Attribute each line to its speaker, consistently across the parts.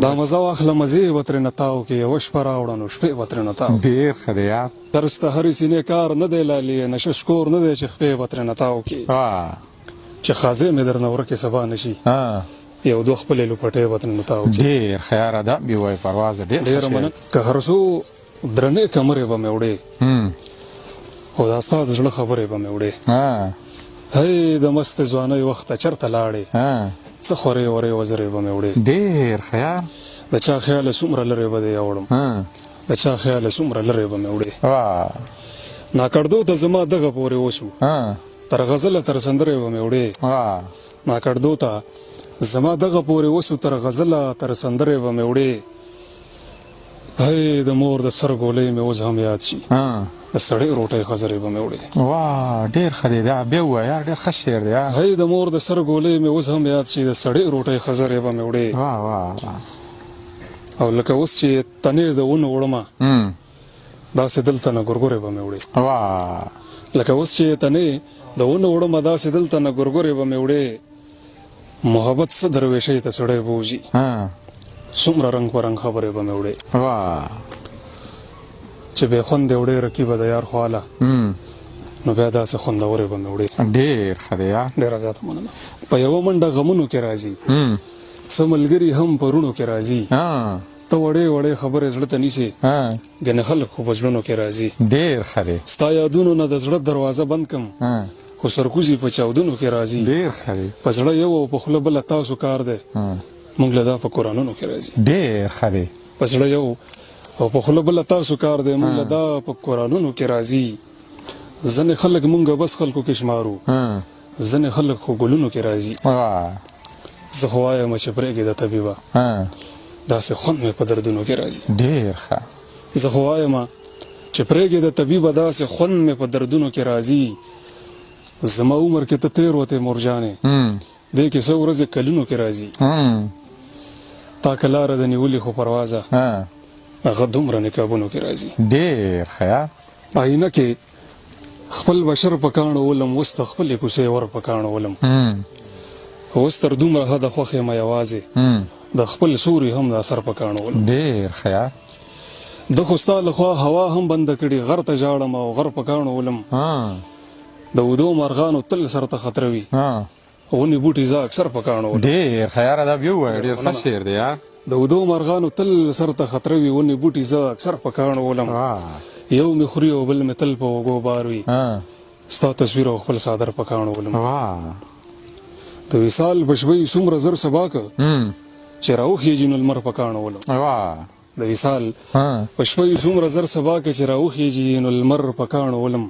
Speaker 1: دا مزه واخله مزې به ترېنه تاو کې یوه شپه راوړه نو شپې به ترېنه تاو
Speaker 2: ډېر ښه دی یار
Speaker 1: درس ته هرې سینې کار نه دی لالي نشه شکور نه دی چې خپې به ترېنه تاو کې چې خازې مې درنه ورکې سبا نه شي یو دوه خپلې لوپټې به ترېنه تاو کې
Speaker 2: ډېر ښه یاره دا بې وایي پروازه
Speaker 1: ډېره مننه که هر څو درنې کمرې به مې وړې خو دا ستا د زړه خبرې به مې وړې هی د مستې ځوانۍ وخته چېرته لاړې څه خورې ورې وزرې به مې وړې
Speaker 2: ډېر ښه یار
Speaker 1: د چا خیاله څومره لرې به دې یوړم د چا خیاله څومره لرې به مې وړې ناکړدو ته زما دغه پورې وشو تر غزله تر سندرې به مې وړې ناکړدو ته زما دغه پورې وشو تر غزله تر سندرې به مې وړې هی د مور د سر ګولۍ مې اوس هم یاد شي د سړې روټۍ خزرې به مې وړې
Speaker 2: ډېر ښه دی دا بیا ووایه یار ډېر ښه شعر دی
Speaker 1: هی د مور د سر ګولۍ مې اوس هم یاد شي د سړې روټۍ خزرې به مې وړې او لکه اوس چې تنې د ونو وړمه داسې دلته نه ګورګورې به مې وړې لکه اوس چې تنې د ونو وړمه داسې دلته نه ګورګورې به مې وړې محبت څه درویشۍ ته سړی بوځي څومره رنګ په رنګ خبرې به مې وړې چې بې خوندې وړې رقیبه د یار خواله نو بیا داسې خوندورې به مې وړې
Speaker 2: ډېر ښه دی یار
Speaker 1: ډېره زیاته مننه په یوه منډه غمونو کې راځي څه ملګري هم په روڼو کې راځي ته وړې وړې خبرې زړه ته نیسې ګنې خلک خو په زړونو کې راځي
Speaker 2: ډېر ښه دی
Speaker 1: ستا یادونو نه د زړه دروازه بند کړم خو سرکوزي په چاودنو کې راځي
Speaker 2: ډېر ښه دی
Speaker 1: په زړه یو او په خوله بله تاسو کار دی موږ له دا په قرآنونو کې راځي
Speaker 2: ډېر ښه دی
Speaker 1: په زړه یو او په خوله بله تاسو کار دی موږ له دا په قرآنونو کې راځي ځینې خلک موږ بس خلکو کې شمارو ځینې خلک خو ګلونو کې راځي زه خو وایم چې پرېږدې د طبیبه داسې خوند مې په دردونو کې راځي
Speaker 2: ډېر ښه
Speaker 1: زه خو وایم چې پرېږدې د طبیبه داسې خوند مې په دردونو کې راځي زما عمر کې ته تېر وتې مورجانې دې کې څه ورځې کلونو کې راځي تا که لاره د نیولې خو پروازه هغه دومره نقابونو کې راځي
Speaker 2: ډېر ښه یار
Speaker 1: آینه کې خپل بشر په کاڼو ولم اوس ته خپلې کوڅې ور په کاڼو ولم اوس تر دومره حده خوښ یم یوازې د خپل سوري هم د اثر په کاڼو ولم
Speaker 2: ډېر ښه یار
Speaker 1: د خو ستا لخوا هوا هم بنده کړي غر ته ژاړم او غر په کاڼو ولم د ودو مارغانو تل سر ته خطره وي ونې بوټي زه اکثر په کاڼو ولم
Speaker 2: ډېر ښه یاره دا بیا ووایه ډېر ښه شعر دی یار
Speaker 1: د ودو مارغانو تل سر ته خطره وي ونې بوټي زه اکثر په کاڼو ولم یو مې خوري او بل مې تل په اوږو بار وي ستا تصویر او خپل څادر په کاڼو ولم د وصال بشبۍ څومره زر سبا که چې راوخیږي نو لمر په کاڼو ولم د وصال بشبۍ څومره زر سبا که چې راوخیږي نو لمر په کاڼو ولم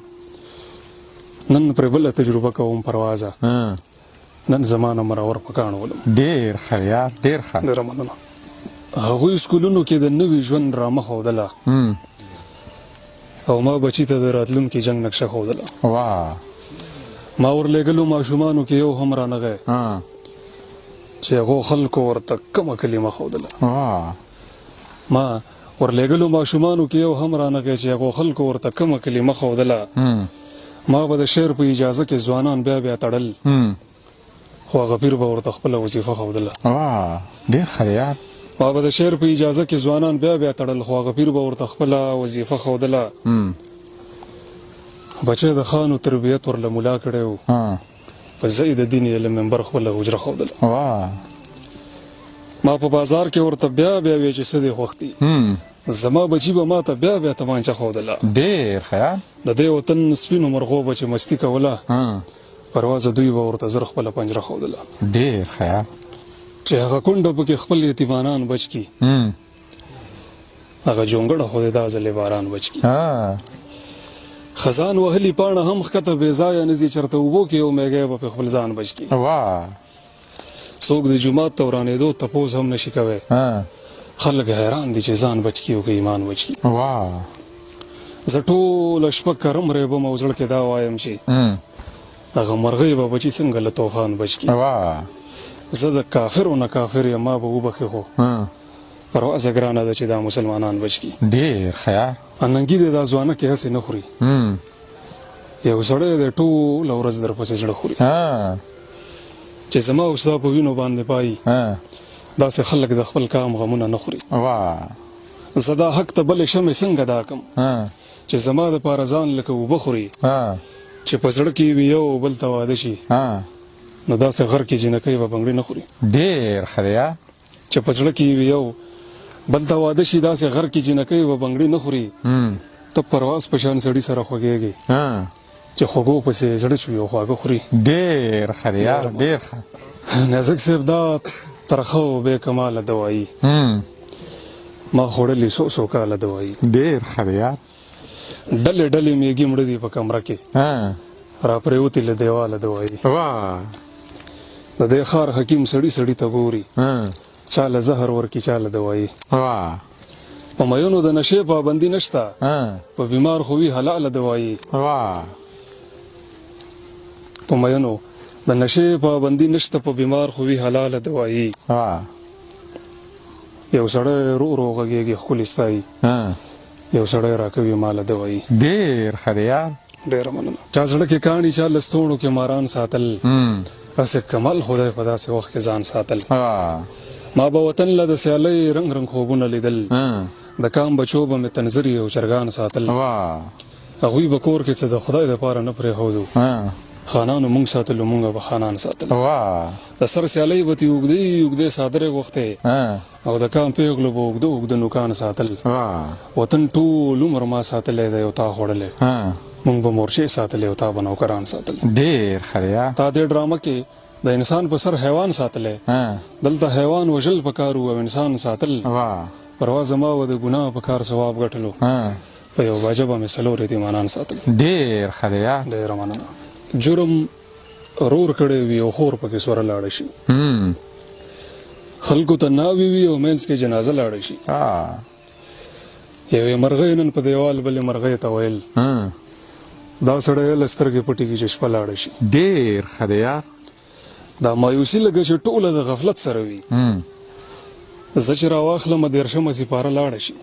Speaker 1: نن پرې بله تجربه کوم پروازه نن زمانه مرور په کاڼو ولم
Speaker 2: ډېر ښه یار ډېر ښه
Speaker 1: ډېره مننه هغوی سکولونو کې د نوي ژوند ډرامه ښودله او ما بچي ته د راتلونکي جنګ نقشه ښودله ما ورلېږلو ماشومانو کې یو هم رانغی چې هغو خلکو ورته کومه کلمه ښودله ما ورلېږلو ماشومانو کې یو هم رانغی چې هغو خلکو ورته کومه کلمه ښودله ما به د شعر په اجازه کې ځوانان بیا بیا تړل خو هغه پیر به ورته خپله وظیفه ښودله
Speaker 2: ډېر ښه دی یار
Speaker 1: ما به د شعر په اجازه کې ځوانان بیا بیا تړل خو هغه پیر به ورته خپله وظیفه ښودله بچی د خانو تربیت ورله ملا کړی و په ځای د دین یې له منبر خپله حجره ښودله ما په بازار کې ورته بیا بیا ویې چې څه دې خوښ دي زما بچي به ما ته بیا بیا تمانچه ښودله
Speaker 2: ډېر ښه یار
Speaker 1: د دې وطن سپینو مرغو به چې مستي کوله پروازه دوی به ورته زر خپله پنجره ښودله
Speaker 2: ډېر ښه یار
Speaker 1: چې هغه کونډه پکې خپل یتیمانان بچ کي هغه جونګړه خو دې دا ځلې باران بچ کي خزان وهلي پاڼه هم ښکته بې ځایه نه ځي چېرته اوبو کې یو میږی به په خپل ځان بچ کي څوک د جومات ته ورانېدو تپوس هم نشي کوی خلک حیران دي چې ځان بچ کي او که ایمان بچ کي زه ټوله شپه کرم ریبم او زړه کې دا وایم چې هغه مرغۍ به بچي څنګه له طوفان بچ کي زه د کافرو نه کافر یم ما به وبخې خو پروازه ګرانه ده چې دا مسلمانان بچ کي
Speaker 2: ډېر ښه یار
Speaker 1: اننګي دې دا ځوانه کې هسې نه خوري یو سړی دی ټوله ورځ درپسې زړه خوري چې زما او ستا په وینو باندې پایي داسې خلک د خپل کام غمونه نه خوري. زه دا حق ته بلې شمې څنګه دا کم چې زما دپاره ځان لکه اوبه خوري چې په زړه کې وي یو بل ته واده شي نو داسې غر کې جینکۍ به بنګړي نه خوري.
Speaker 2: ډېر ښه دی یار.
Speaker 1: چې په زړه کې وي یو بل ته واده شي داسې غر کې جینکۍ به بنګړي نه خوري. ته پرواز په شان سړي سره خوږېږي چې خوږو پسې زړه شوي او خواږه خوري.
Speaker 2: ډېر ښه دی یار ډېر ښه.
Speaker 1: نازک صاحب دا ترخه او بې کماله دوایي ما خوړلې څو کاله دوایي.
Speaker 2: ډېر ښه دی یار.
Speaker 1: ډلې ډلې میږي مړه دي په کمره کې را پرېوتې له دیواله دوایي. د دې ښار حکیم سړي سړي ته ګوري چا له زهر ورکي چا له دوایي. په میونو د نشې پابندي نشته په بیمار خو وي حلاله دوایي. په میونو د نشې پابندي نشته په بیمار خو وي حلاله دوایي. یو سړی رو رو غږېږي ښکلې ستایي یو سړی راکوي ماله دوایي.
Speaker 2: ډېر ښه دی یار.
Speaker 1: ډېره مننه. چا زړه کې کاڼي چا لستوڼو کې ماران ساتل هسې کمال خدای په داسې وخت کې ځان ساتل. ما به وطن له د سیالۍ رنګ رنګ خوبونه لیدل د کام بچو به مې تنظري او چرګان ساتل. هغوی به کور کې څه د خدای دپاره نه پرېښودو خانانو مونږ ساتلو مونږ به خانان ساتل. د سر سیالۍ به تې اوږدې اوږدې څادرې غوښتې او د کام پېغلو به اوږده اوږده نوکان ساتل. وطن ټول عمر ما ساتلی دی او تا خوړلی مونږ به مورچې ساتلې او تا به نوکران ساتل.
Speaker 2: ډېر ښه دی یار.
Speaker 1: تا دې ډرامه کې د انسان په سر حیوان ساتلی دلته حیوان وژل پکار و او انسان ساتل. پروا زما و د ګناه په کار ثواب ګټلو په یو باجه به مې څلور یتیمانان ساتل.
Speaker 2: ډېر ښه دی یار.
Speaker 1: ډېره مننه. جرم رور کړی وي او خور پکې سوره لاړه شي خلکو ته ناوې وي او منځ کې جنازه لاړه شي. یوې مرغۍ نن په دیوال بلې مرغۍ ته ویل دا سړی له سترګې پټې کړي چې شپه لاړه شي.
Speaker 2: ډېر ښه دی یار.
Speaker 1: دا مایوسي لکه چې ټوله د غفلت سره وي زه چې راواخلمه دېرشمه سپاره لاړه شي.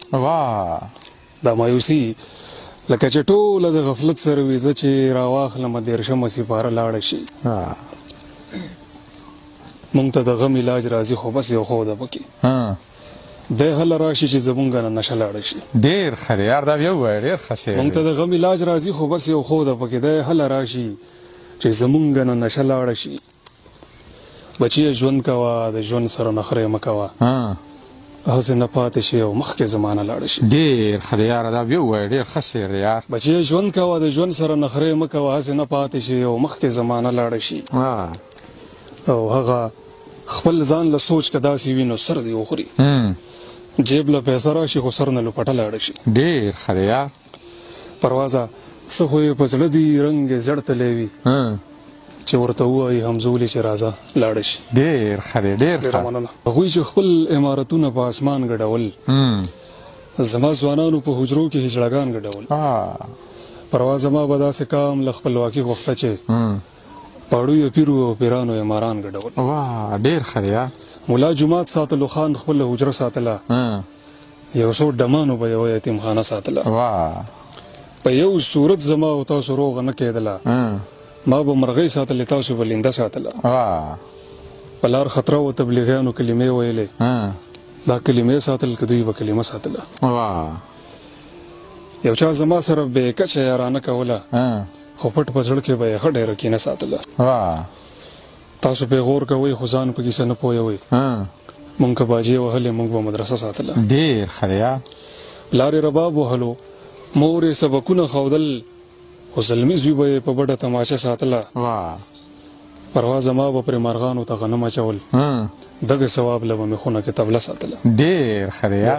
Speaker 1: دا مایوسي لکه چې ټوله د غفلت سره وي زه چې راواخلمه دېرشمه سپاره لاړه شي. مونږ ته د غم علاج راځي خو بس یو خوده پکې دی هله راشي چې زمونږ نه نشه لاړه شي.
Speaker 2: ډېر ښه دی یار. دا بیا ووایه ډېر ښه شی.
Speaker 1: مونږ ته د غم علاج راځي خو بس یو خوده پکې دی هله راشي چې زمونږ نه نشه لاړه شي. بچیه ژوند کوه د ژوند سره نخرې مه کوه هسې نه پاتې شي او مخکې زمانه لاړه شي.
Speaker 2: ډېر ښه دی یاره. دا بیا ووایه ډېر ښه شعر دی یار.
Speaker 1: بچیه ژوند کوه د ژوند سره نخرې مه کوه هسې نه پاتې شي او مخکې زمانه لاړه شي. او هغه خپل ځان له سوچ که داسې وي نو سر دې وخوري جیب له پیسه راشي خو سر نه لوپټه لاړه شي.
Speaker 2: ډېر ښه دی یار.
Speaker 1: پروازه څه خو یې په زړه دي رنګ یې زړتلی وي چې ورته ووایي همزولي چې راځه لاړه شي.
Speaker 2: ډېر ښه دی ډېر ښه.
Speaker 1: هغوی چې خپل عمارتونه په اسمان ګډول زما ځوانانو په حجرو کې هجړګان ګډول. پروا زما به داسې کام له خپلواکي غوښته چې پاړو یې پیرو او پیرانو یې ماران ګډول.
Speaker 2: ډېر ښه دی یار.
Speaker 1: ملا جومات ساتلو خان خپله حجره ساتله یو څو ډمانو به یوه یتیمخانه ساتله. په یو صورت زما او تاسو روغه نه کېدله ما به مرغۍ ساتلې تاسو به لینده ساتله. په لار خطره و تبلیغیانو کلمې ویلې دا کلمې ساتل که دوی به کلمه ساتله. یو چا زما سره بې کچه یارانه کوله خو پټ په زړه کې به یې ښه ډېره کینه ساتله. تاسو پې غور کوئ خو ځان په کیسه نه پوهوئ مونږ که باجې وهلې مونږ به مدرسه ساتله.
Speaker 2: ډېر ښه دی یار.
Speaker 1: پلار یې رباب وهلو مور یې سبقونه ښودل خو زلمي زوی به یې په بډه تماچه ساتله. پروا زما به پرې مارغانو ته غنم اچول دغه ثواب له به مې خونه کې طبله ساتله.
Speaker 2: ډېر ښه دی یار.